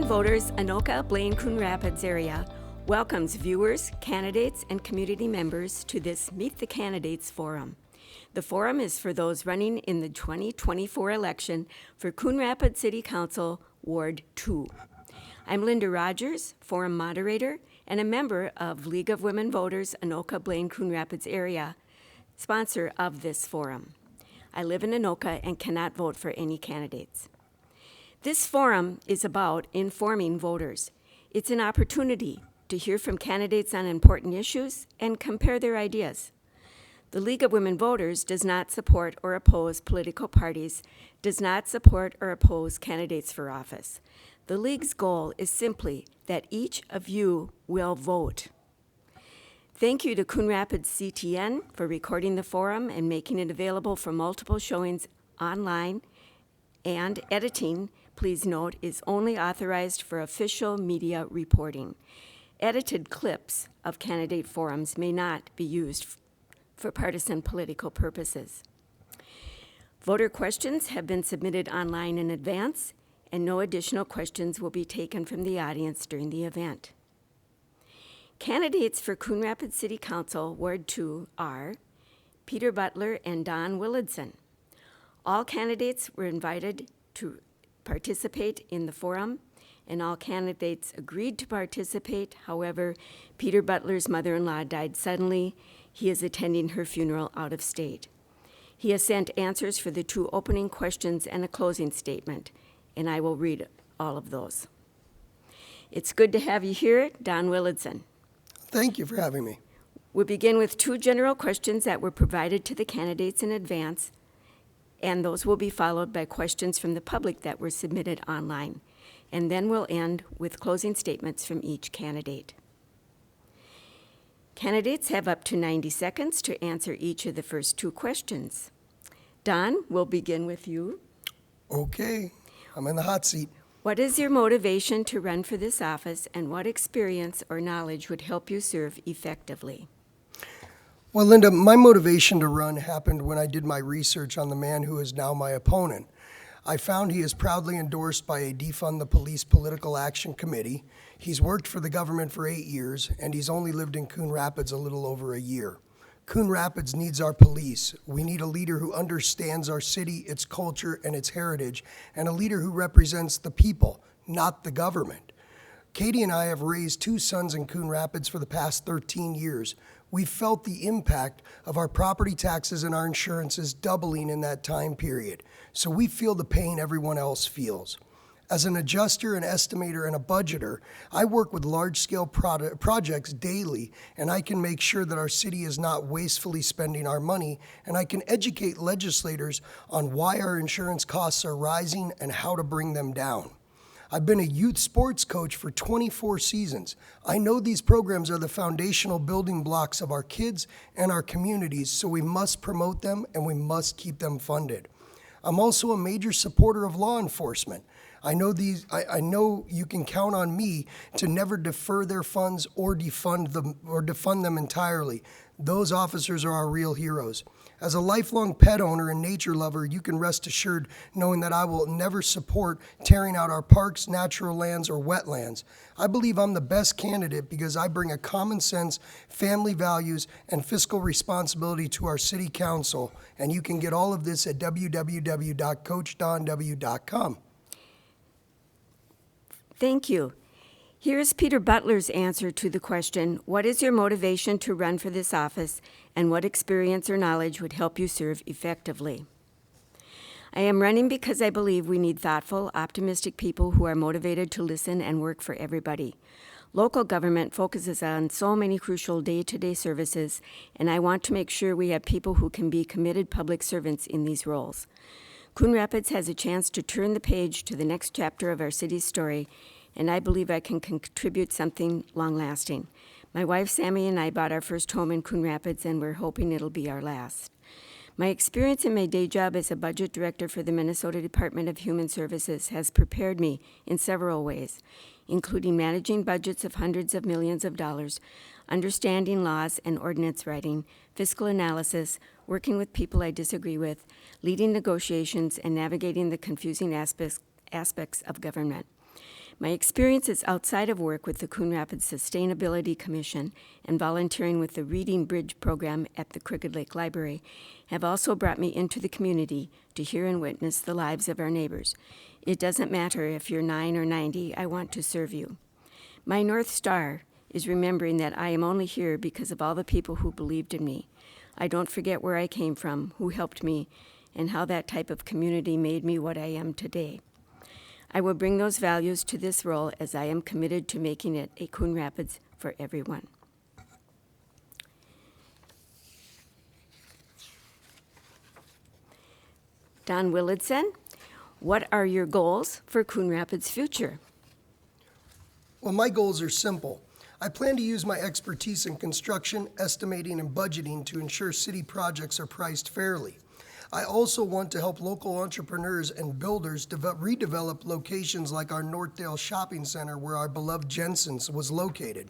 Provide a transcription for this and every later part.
Voters, Anoka, Blaine, Coon Rapids area welcomes viewers, candidates, and community members to this Meet the Candidates Forum. The forum is for those running in the 2024 election for Coon Rapids City Council, Ward 2. I'm Linda Rogers, forum moderator, and a member of League of Women Voters, Anoka, Blaine, Coon Rapids area, sponsor of this forum. I live in Anoka and cannot vote for any candidates. This forum is about informing voters. It's an opportunity to hear from candidates on important issues and compare their ideas. The League of Women Voters does not support or oppose political parties, does not support or oppose candidates for office. The League's goal is simply that each of you will vote. Thank you to Coon Rapids CTN for recording the forum and making it available for multiple showings online, and editing, please note, is only authorized for official media reporting. Edited clips of candidate forums may not be used for partisan political purposes. Voter questions have been submitted online in advance, and no additional questions will be taken from the audience during the event. Candidates for Coon Rapids City Council, Ward 2 are Peter Butler and Don Willardson. All candidates were invited to participate in the forum, and all candidates agreed to participate. However, Peter Butler's mother-in-law died suddenly. He is attending her funeral out of state. He has sent answers for the 2 opening questions and a closing statement, and I will read all of those. It's good to have you here, Don Willardson. Thank you for having me. We'll begin with 2 general questions that were provided to the candidates in advance, and those will be followed by questions from the public that were submitted online. And then we'll end with closing statements from each candidate. Candidates have up to 90 seconds to answer each of the first 2 questions. Don, we'll begin with you. Okay, I'm in the hot seat. What is your motivation to run for this office, and what experience or knowledge would help you serve effectively? Well, Linda, my motivation to run happened when I did my research on the man who is now my opponent. I found he is proudly endorsed by a Defund the Police Political Action Committee. He's worked for the government for 8 years, and he's only lived in Coon Rapids a little over a year. Coon Rapids needs our police. We need a leader who understands our city, its culture, and its heritage, and a leader who represents the people, not the government. Katie and I have raised 2 sons in Coon Rapids for the past 13 years. We've felt the impact of our property taxes and our insurances doubling in that time period. So we feel the pain everyone else feels. As an adjuster, an estimator, and a budgeter, I work with large-scale projects daily, and I can make sure that our city is not wastefully spending our money, and I can educate legislators on why our insurance costs are rising and how to bring them down. I've been a youth sports coach for 24 seasons. I know these programs are the foundational building blocks of our kids and our communities, so we must promote them and we must keep them funded. I'm also a major supporter of law enforcement. I know you can count on me to never defer their funds or defund them entirely. Those officers are our real heroes. As a lifelong pet owner and nature lover, you can rest assured knowing that I will never support tearing out our parks, natural lands, or wetlands. I believe I'm the best candidate because I bring a common sense, family values, and fiscal responsibility to our city council, and you can get all of this at www.coachdonw.com. Thank you. Here's Peter Butler's answer to the question, what is your motivation to run for this office, and what experience or knowledge would help you serve effectively? I am running because I believe we need thoughtful, optimistic people who are motivated to listen and work for everybody. Local government focuses on so many crucial day-to-day services, and I want to make sure we have people who can be committed public servants in these roles. Coon Rapids has a chance to turn the page to the next chapter of our city's story, and I believe I can contribute something long-lasting. My wife, Sammy, and I bought our first home in Coon Rapids, and we're hoping it'll be our last. My experience in my day job as a budget director for the Minnesota Department of Human Services has prepared me in several ways, including managing budgets of hundreds of millions of dollars, understanding laws and ordinance writing, fiscal analysis, working with people I disagree with, leading negotiations, and navigating the confusing aspects of government. My experiences outside of work with the Coon Rapids Sustainability Commission and volunteering with the Reading Bridge program at the Crooked Lake Library have also brought me into the community to hear and witness the lives of our neighbors. It doesn't matter if you're 9 or 90, I want to serve you. My North Star is remembering that I am only here because of all the people who believed in me. I don't forget where I came from, who helped me, and how that type of community made me what I am today. I will bring those values to this role as I am committed to making it a Coon Rapids for everyone. Don Willitson, what are your goals for Coon Rapids' future? Well, my goals are simple. I plan to use my expertise in construction, estimating, and budgeting to ensure city projects are priced fairly. I also want to help local entrepreneurs and builders redevelop locations like our Northdale Shopping Center where our beloved Jensen's was located.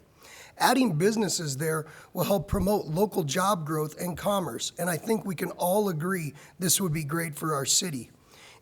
Adding businesses there will help promote local job growth and commerce, and I think we can all agree this would be great for our city.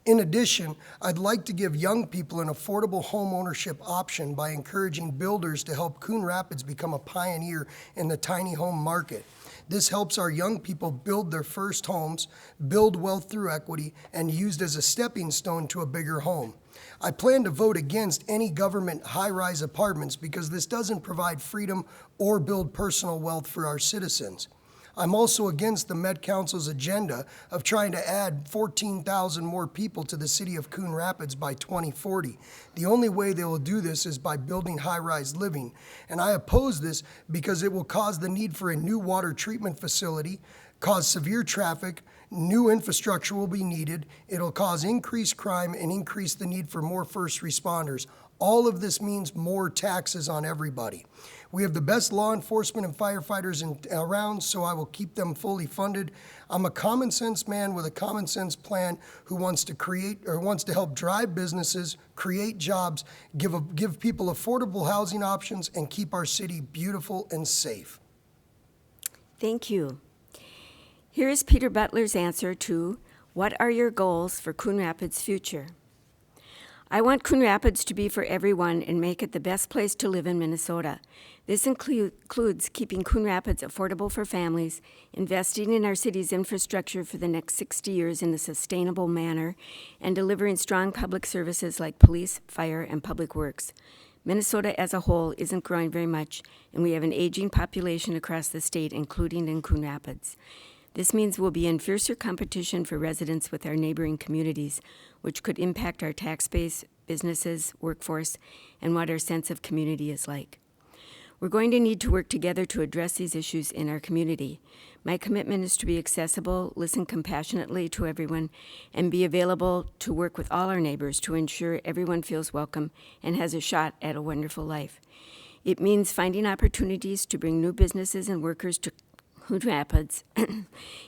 In addition, I'd like to give young people an affordable home ownership option by encouraging builders to help Coon Rapids become a pioneer in the tiny home market. This helps our young people build their first homes, build wealth through equity, and used as a stepping stone to a bigger home. I plan to vote against any government high-rise apartments because this doesn't provide freedom or build personal wealth for our citizens. I'm also against the Met Council's agenda of trying to add 14,000 more people to the city of Coon Rapids by 2040. The only way they will do this is by building high-rise living. And I oppose this because it will cause the need for a new water treatment facility, cause severe traffic, new infrastructure will be needed, it'll cause increased crime and increase the need for more first responders. All of this means more taxes on everybody. We have the best law enforcement and firefighters around, so I will keep them fully funded. I'm a common sense man with a common sense plan who wants to help drive businesses, create jobs, give people affordable housing options, and keep our city beautiful and safe. Thank you. Here is Peter Butler's answer to, what are your goals for Coon Rapids' future? I want Coon Rapids to be for everyone and make it the best place to live in Minnesota. This includes keeping Coon Rapids affordable for families, investing in our city's infrastructure for the next 60 years in a sustainable manner, and delivering strong public services like police, fire, and public works. Minnesota as a whole isn't growing very much, and we have an aging population across the state, including in Coon Rapids. This means we'll be in fiercer competition for residents with our neighboring communities, which could impact our tax base, businesses, workforce, and what our sense of community is like. We're going to need to work together to address these issues in our community. My commitment is to be accessible, listen compassionately to everyone, and be available to work with all our neighbors to ensure everyone feels welcome and has a shot at a wonderful life. It means finding opportunities to bring new businesses and workers to Coon Rapids,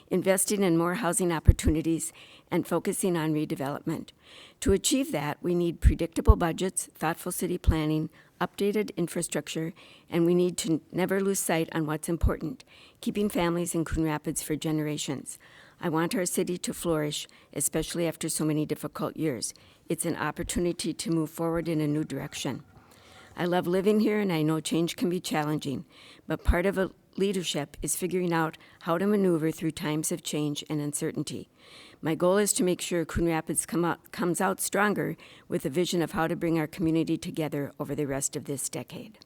investing in more housing opportunities, and focusing on redevelopment. To achieve that, we need predictable budgets, thoughtful city planning, updated infrastructure, and we need to never lose sight on what's important, keeping families in Coon Rapids for generations. I want our city to flourish, especially after so many difficult years. It's an opportunity to move forward in a new direction. I love living here, and I know change can be challenging, but part of leadership is figuring out how to maneuver through times of change and uncertainty. My goal is to make sure Coon Rapids comes out stronger with a vision of how to bring our community together over the rest of this decade.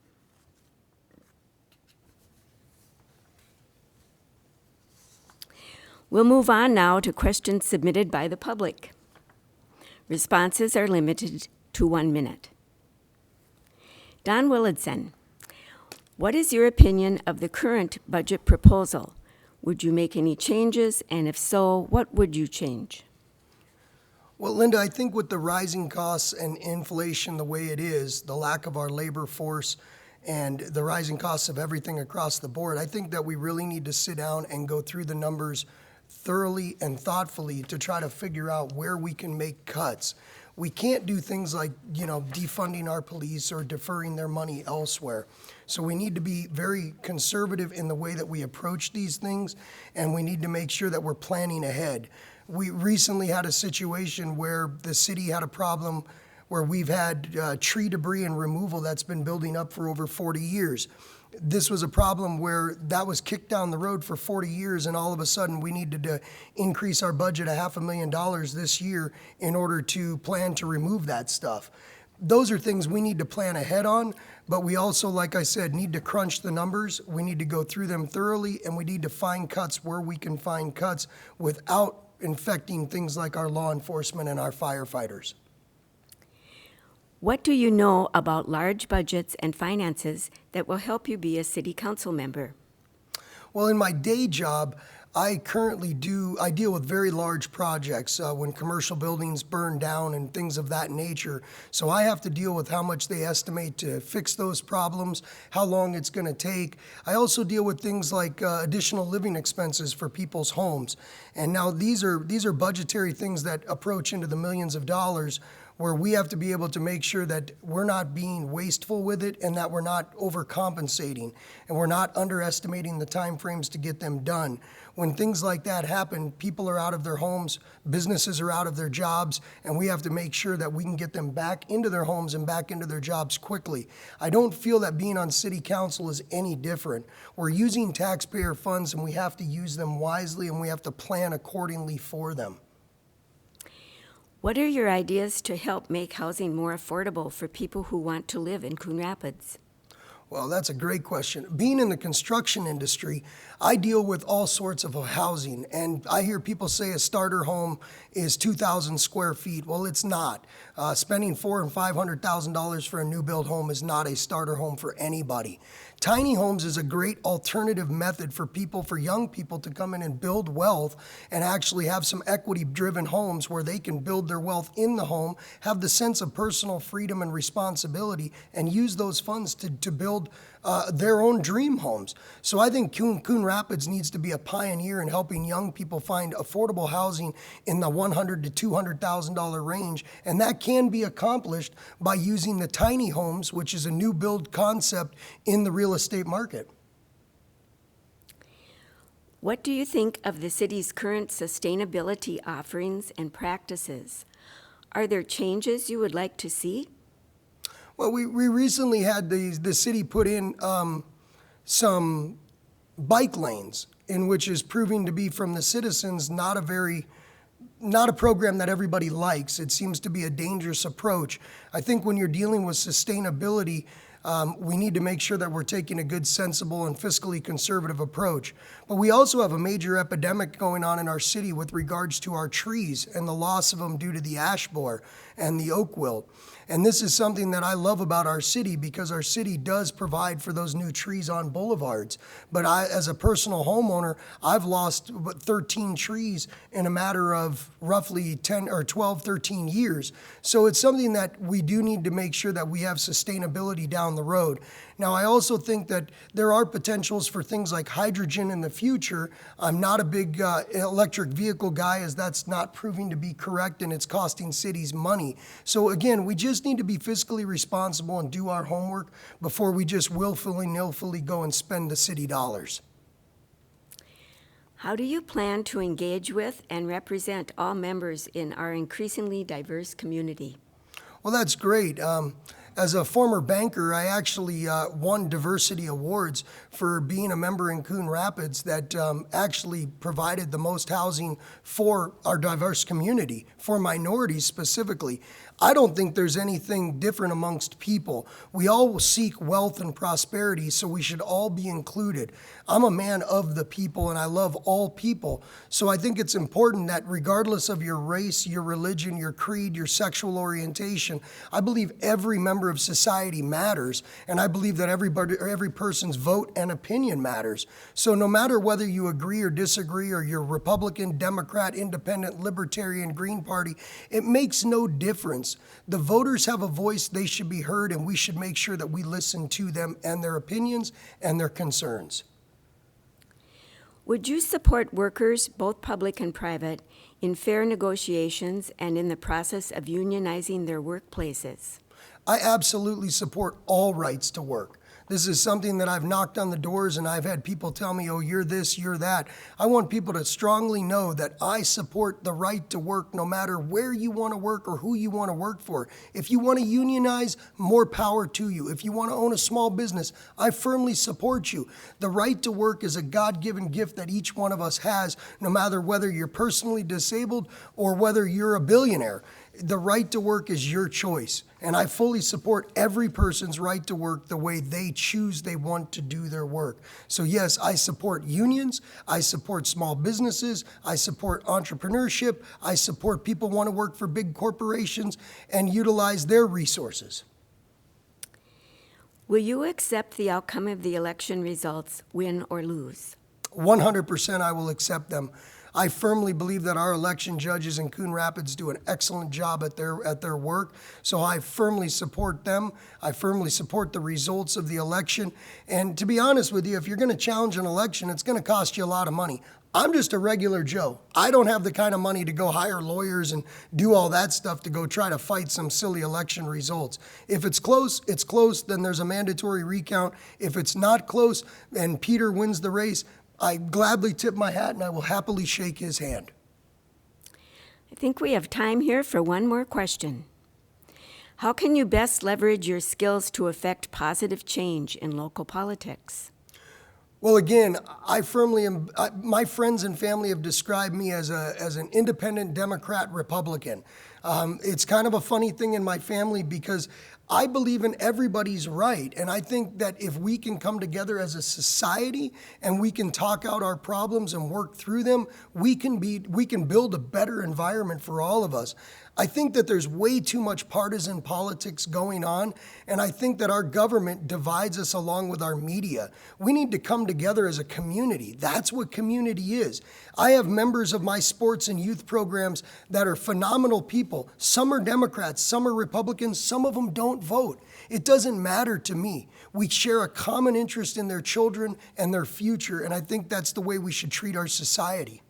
We'll move on now to questions submitted by the public. Responses are limited to 1 minute. Don Willitson, what is your opinion of the current budget proposal? Would you make any changes, and if so, what would you change? Well, Linda, I think with the rising costs and inflation the way it is, the lack of our labor force, and the rising costs of everything across the board, I think that we really need to sit down and go through the numbers thoroughly and thoughtfully to try to figure out where we can make cuts. We can't do things like, defunding our police or deferring their money elsewhere. So we need to be very conservative in the way that we approach these things, and we need to make sure that we're planning ahead. We recently had a situation where the city had a problem where we've had tree debris and removal that's been building up for over 40 years. This was a problem where that was kicked down the road for 40 years, and all of a sudden we needed to increase our budget $500,000 this year in order to plan to remove that stuff. Those are things we need to plan ahead on, but we also, like I said, need to crunch the numbers. We need to go through them thoroughly, and we need to find cuts where we can find cuts without infecting things like our law enforcement and our firefighters. What do you know about large budgets and finances that will help you be a city council member? Well, in my day job, I deal with very large projects when commercial buildings burn down and things of that nature. So I have to deal with how much they estimate to fix those problems, how long it's going to take. I also deal with things like additional living expenses for people's homes. And now these are budgetary things that approach into the millions of dollars, where we have to be able to make sure that we're not being wasteful with it and that we're not overcompensating and we're not underestimating the timeframes to get them done. When things like that happen, people are out of their homes, businesses are out of their jobs, and we have to make sure that we can get them back into their homes and back into their jobs quickly. I don't feel that being on city council is any different. We're using taxpayer funds and we have to use them wisely and we have to plan accordingly for them. What are your ideas to help make housing more affordable for people who want to live in Coon Rapids? Well, that's a great question. Being in the construction industry, I deal with all sorts of housing, and I hear people say a starter home is 2,000 square feet. Well, it's not. Spending $400,000 and $500,000 for a new build home is not a starter home for anybody. Tiny homes is a great alternative method for people, for young people to come in and build wealth and actually have some equity-driven homes where they can build their wealth in the home, have the sense of personal freedom and responsibility, and use those funds to build their own dream homes. So I think Coon Rapids needs to be a pioneer in helping young people find affordable housing in the $100,000 to $200,000 range, and that can be accomplished by using the tiny homes, which is a new build concept in the real estate market. What do you think of the city's current sustainability offerings and practices? Are there changes you would like to see? Well, we recently had the city put in some bike lanes, in which is proving to be, from the citizens, not a program that everybody likes. It seems to be a dangerous approach. I think when you're dealing with sustainability, we need to make sure that we're taking a good, sensible, and fiscally conservative approach. But we also have a major epidemic going on in our city with regards to our trees and the loss of them due to the ash borer and the oak wilt. And this is something that I love about our city, because our city does provide for those new trees on boulevards. But as a personal homeowner, I've lost 13 trees in a matter of roughly 10 or 12, 13 years. So it's something that we do need to make sure that we have sustainability down the road. Now, I also think that there are potentials for things like hydrogen in the future. I'm not a big electric vehicle guy, as that's not proving to be correct and it's costing cities money. So again, we just need to be fiscally responsible and do our homework before we just willfully, nilfully go and spend the city dollars. How do you plan to engage with and represent all members in our increasingly diverse community? Well, that's great. As a former banker, I actually won diversity awards for being a member in Coon Rapids that actually provided the most housing for our diverse community, for minorities specifically. I don't think there's anything different amongst people. We all seek wealth and prosperity, so we should all be included. I'm a man of the people, and I love all people. So I think it's important that regardless of your race, your religion, your creed, your sexual orientation, I believe every member of society matters, and I believe that every person's vote and opinion matters. So no matter whether you agree or disagree, or you're Republican, Democrat, Independent, Libertarian, Green Party, it makes no difference. The voters have a voice, they should be heard, and we should make sure that we listen to them and their opinions and their concerns. Would you support workers, both public and private, in fair negotiations and in the process of unionizing their workplaces? I absolutely support all rights to work. This is something that I've knocked on the doors and I've had people tell me, oh, you're this, you're that. I want people to strongly know that I support the right to work no matter where you want to work or who you want to work for. If you want to unionize, more power to you. If you want to own a small business, I firmly support you. The right to work is a God-given gift that each one of us has, no matter whether you're personally disabled or whether you're a billionaire. The right to work is your choice, and I fully support every person's right to work the way they choose they want to do their work. So yes, I support unions, I support small businesses, I support entrepreneurship, I support people who want to work for big corporations and utilize their resources. Will you accept the outcome of the election results, win or lose? 100% I will accept them. I firmly believe that our election judges in Coon Rapids do an excellent job at their work, so I firmly support them. I firmly support the results of the election. And to be honest with you, if you're going to challenge an election, it's going to cost you a lot of money. I'm just a regular Joe. I don't have the kind of money to go hire lawyers and do all that stuff to go try to fight some silly election results. If it's close, then there's a mandatory recount. If it's not close and Peter wins the race, I gladly tip my hat and I will happily shake his hand. I think we have time here for one more question. How can you best leverage your skills to affect positive change in local politics? Well, again, I firmly am. My friends and family have described me as an independent Democrat Republican. It's kind of a funny thing in my family because I believe in everybody's right, and I think that if we can come together as a society and we can talk out our problems and work through them, we can build a better environment for all of us. I think that there's way too much partisan politics going on, and I think that our government divides us along with our media. We need to come together as a community. That's what community is. I have members of my sports and youth programs that are phenomenal people. Some are Democrats, some are Republicans, some of them don't vote. It doesn't matter to me. We share a common interest in their children and their future, and I think that's the way we should treat our society.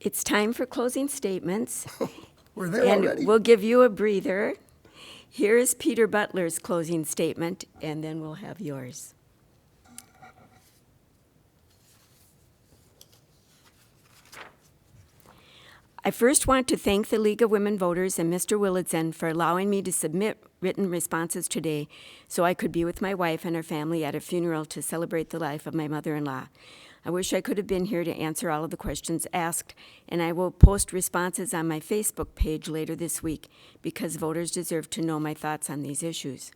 It's time for closing statements. We're there and already. We'll give you a breather. Here is Peter Butler's closing statement, and then we'll have yours. I first want to thank the League of Women Voters and Mr. Willitson for allowing me to submit written responses today so I could be with my wife and her family at a funeral to celebrate the life of my mother-in-law. I wish I could have been here to answer all of the questions asked, and I will post responses on my Facebook page later this week because voters deserve to know my thoughts on these issues.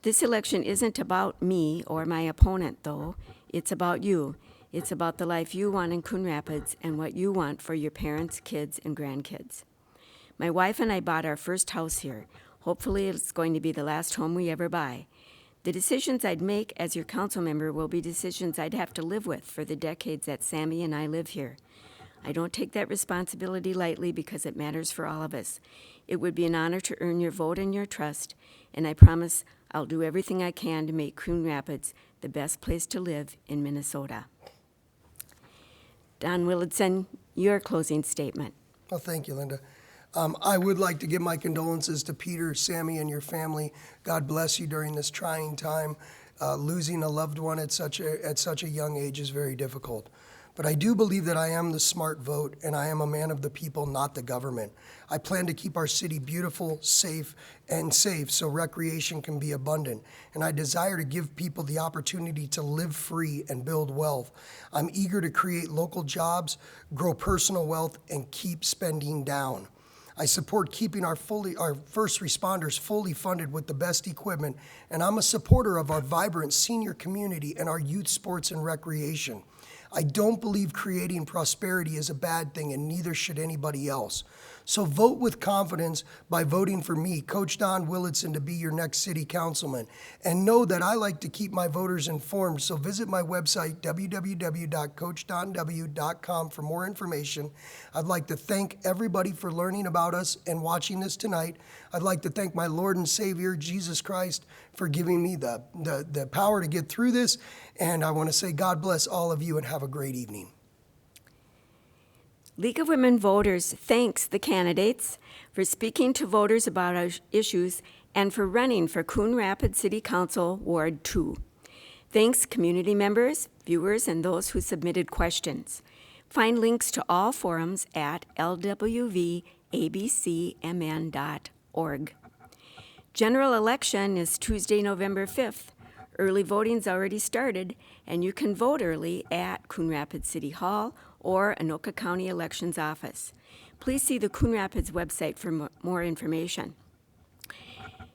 This election isn't about me or my opponent, though. It's about you. It's about the life you want in Coon Rapids and what you want for your parents, kids, and grandkids. My wife and I bought our first house here. Hopefully it's going to be the last home we ever buy. The decisions I'd make as your council member will be decisions I'd have to live with for the decades that Sammy and I live here. I don't take that responsibility lightly because it matters for all of us. It would be an honor to earn your vote and your trust, and I promise I'll do everything I can to make Coon Rapids the best place to live in Minnesota. Don Willitson, your closing statement. Well, thank you, Linda. I would like to give my condolences to Peter, Sammy, and your family. God bless you during this trying time. Losing a loved one at such a young age is very difficult. But I do believe that I am the smart vote, and I am a man of the people, not the government. I plan to keep our city beautiful, safe so recreation can be abundant. And I desire to give people the opportunity to live free and build wealth. I'm eager to create local jobs, grow personal wealth, and keep spending down. I support keeping our first responders fully funded with the best equipment, and I'm a supporter of our vibrant senior community and our youth sports and recreation. I don't believe creating prosperity is a bad thing, and neither should anybody else. So vote with confidence by voting for me, Coach Don Willitson, to be your next city councilman. And know that I like to keep my voters informed, so visit my website, www.coachdonw.com, for more information. I'd like to thank everybody for learning about us and watching this tonight. I'd like to thank my Lord and Savior, Jesus Christ, for giving me the power to get through this. And I want to say God bless all of you and have a great evening. League of Women Voters thanks the candidates for speaking to voters about our issues and for running for Coon Rapids City Council Ward 2. Thanks, community members, viewers, and those who submitted questions. Find links to all forums at lwvabcmn.org. General election is Tuesday, November 5th. Early voting's already started, and you can vote early at Coon Rapids City Hall or Anoka County Elections Office. Please see the Coon Rapids website for more information.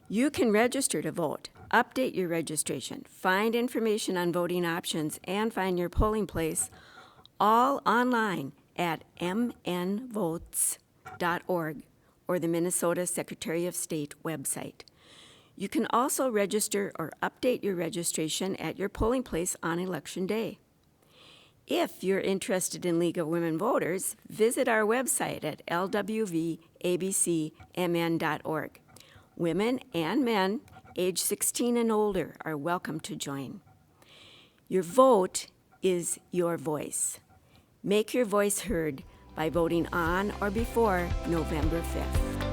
You can register to vote, update your registration, find information on voting options, and find your polling place all online at mnvotes.org or the Minnesota Secretary of State website. You can also register or update your registration at your polling place on Election Day. If you're interested in League of Women Voters, visit our website at lwvabcmn.org. Women and men age 16 and older are welcome to join. Your vote is your voice. Make your voice heard by voting on or before November 5th.